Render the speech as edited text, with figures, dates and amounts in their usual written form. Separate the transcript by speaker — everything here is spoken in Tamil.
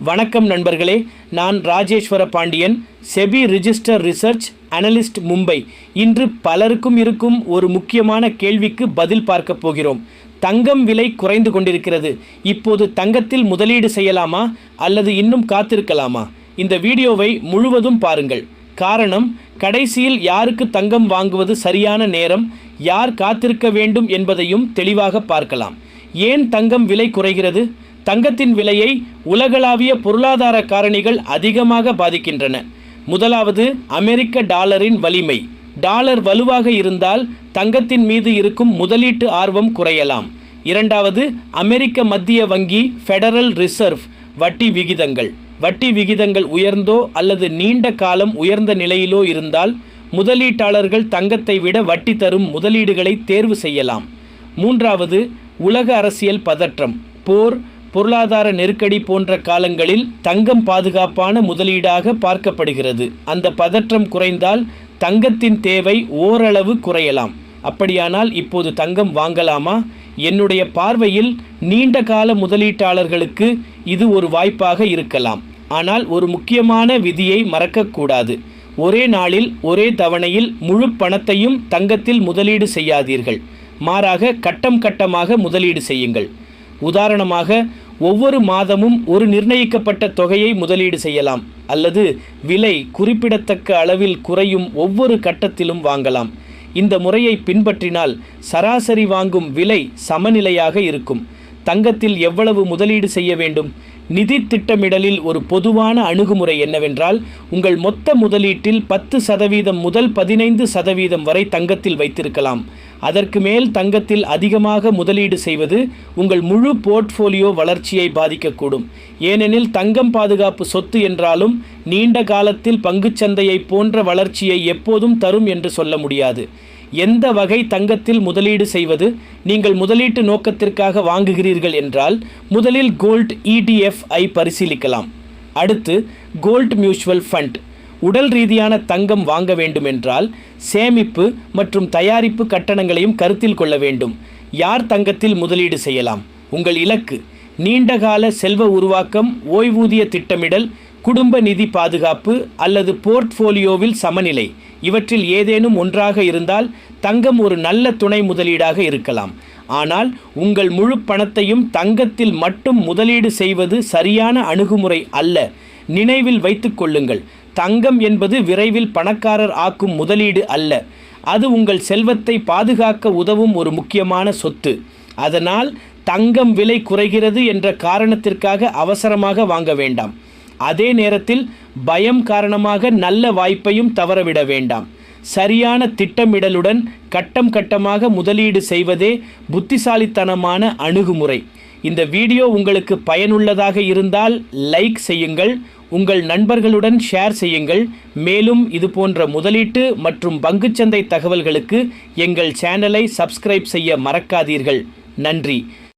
Speaker 1: வணக்கம் நண்பர்களே, நான் Rajeswara Pandian, SEBI register research analyst, Mumbai. இன்று பலருக்கும் இருக்கும் ஒரு முக்கியமான கேள்விக்கு பதில் பார்க்க போகிறோம். தங்கம் விலை குறைந்து கொண்டிருக்கிறது. இப்போது தங்கத்தில் முதலீடு செய்யலாமா அல்லது இன்னும் காத்திருக்கலாமா? இந்த வீடியோவை முழுவதும் பாருங்கள். காரணம், கடைசியில் யாருக்கு தங்கம் வாங்குவது சரியான நேரம், யார் காத்திருக்க வேண்டும் என்பதையும் தெளிவாக பார்க்கலாம். ஏன் தங்கம் விலை குறைகிறது? தங்கத்தின் விலையை உலகளாவிய பொருளாதார காரணிகள் அதிகமாக பாதிக்கின்றன. முதலாவது, அமெரிக்க டாலரின் வலிமை. டாலர் வலுவாக இருந்தால் தங்கத்தின் மீது இருக்கும் முதலீட்டு ஆர்வம் குறையலாம். இரண்டாவது, அமெரிக்க மத்திய வங்கி ஃபெடரல் ரிசர்வ் வட்டி விகிதங்கள். வட்டி விகிதங்கள் உயர்ந்தோ அல்லது நீண்ட காலம் உயர்ந்த நிலையிலோ இருந்தால் முதலீட்டாளர்கள் தங்கத்தை விட வட்டி தரும் முதலீடுகளை தேர்வு செய்யலாம். மூன்றாவது, உலக அரசியல் பதற்றம். போர், பொருளாதார நெருக்கடி போன்ற காலங்களில் தங்கம் பாதுகாப்பான முதலீடாக பார்க்கப்படுகிறது. அந்த பதற்றம் குறைந்தால் தங்கத்தின் தேவை ஓரளவு குறையலாம். அப்படியானால் இப்போது தங்கம் வாங்கலாமா? என்னுடைய பார்வையில் நீண்ட கால முதலீட்டாளர்களுக்கு இது ஒரு வாய்ப்பாக இருக்கலாம். ஆனால் ஒரு முக்கியமான விதியை மறக்கக்கூடாது. ஒரே நாளில் ஒரே தவணையில் முழு பணத்தையும் தங்கத்தில் முதலீடு செய்யாதீர்கள். மாறாக கட்டம் கட்டமாக முதலீடு செய்யுங்கள். உதாரணமாக, ஒவ்வொரு மாதமும் ஒரு நிர்ணயிக்கப்பட்ட தொகையை முதலீடு செய்யலாம், அல்லது விலை குறிப்பிடத்தக்க அளவில் குறையும் ஒவ்வொரு கட்டத்திலும் வாங்கலாம். இந்த முறையை பின்பற்றினால் சராசரி வாங்கும் விலை சமநிலையாக இருக்கும். தங்கத்தில் எவ்வளவு முதலீடு செய்ய வேண்டும்? நிதி திட்டமிடலில் ஒரு பொதுவான அணுகுமுறை என்னவென்றால், உங்கள் மொத்த முதலீட்டில் 10% முதல் 15% வரை தங்கத்தில் வைத்திருக்கலாம். அதற்கு மேல் தங்கத்தில் அதிகமாக முதலீடு செய்வது உங்கள் முழு போர்ட்ஃபோலியோ வளர்ச்சியை பாதிக்கக்கூடும். ஏனெனில் தங்கம் பாதுகாப்பு சொத்து என்றாலும் நீண்ட காலத்தில் பங்குச்சந்தையை போன்ற வளர்ச்சியை எப்போதும் தரும் என்று சொல்ல முடியாது. எந்த வகை தங்கத்தில் முதலீடு செய்வது? நீங்கள் முதலீட்டு நோக்கத்திற்காக வாங்குகிறீர்கள் என்றால் முதலில் கோல்ட் ETF ஐ பரிசீலிக்கலாம். அடுத்து கோல்ட் மியூச்சுவல் ஃபண்ட். உடல் ரீதியான தங்கம் வாங்க வேண்டுமென்றால் சேமிப்பு மற்றும் தயாரிப்பு கட்டணங்களையும் கருத்தில் கொள்ள வேண்டும். யார் தங்கத்தில் முதலீடு செய்யலாம்? உங்கள் இலக்கு நீண்டகால செல்வ உருவாக்கம், ஓய்வூதிய திட்டமிடல், குடும்ப நிதி பாதுகாப்பு அல்லது போர்ட்ஃபோலியோவில் சமநிலை. இவற்றில் ஏதேனும் ஒன்றாக இருந்தால் தங்கம் ஒரு நல்ல துணை முதலீடாக இருக்கலாம். ஆனால் உங்கள் முழு பணத்தையும் தங்கத்தில் மட்டும் முதலீடு செய்வது சரியான அணுகுமுறை அல்ல. நினைவில் வைத்துக் கொள்ளுங்கள், தங்கம் என்பது விரைவில் பணக்காரர் ஆக்கும் முதலீடு அல்ல. அது உங்கள் செல்வத்தை பாதுகாக்க உதவும் ஒரு முக்கியமான சொத்து. அதனால் தங்கம் விலை குறைகிறது என்ற காரணத்திற்காக அவசரமாக வாங்க வேண்டாம். அதே நேரத்தில் பயம் காரணமாக நல்ல வாய்ப்பையும் தவறவிட வேண்டாம். சரியான திட்டமிடலுடன் கட்டம் கட்டமாக முதலீடு செய்வதே புத்திசாலித்தனமான அணுகுமுறை. இந்த வீடியோ உங்களுக்கு பயனுள்ளதாக இருந்தால் லைக் செய்யுங்கள், உங்கள் நண்பர்களுடன் ஷேர் செய்யுங்கள். மேலும் இது போன்ற முதலீட்டு மற்றும் பங்குச்சந்தை தகவல்களுக்கு எங்கள் சேனலை சப்ஸ்கிரைப் செய்ய மறக்காதீர்கள். நன்றி.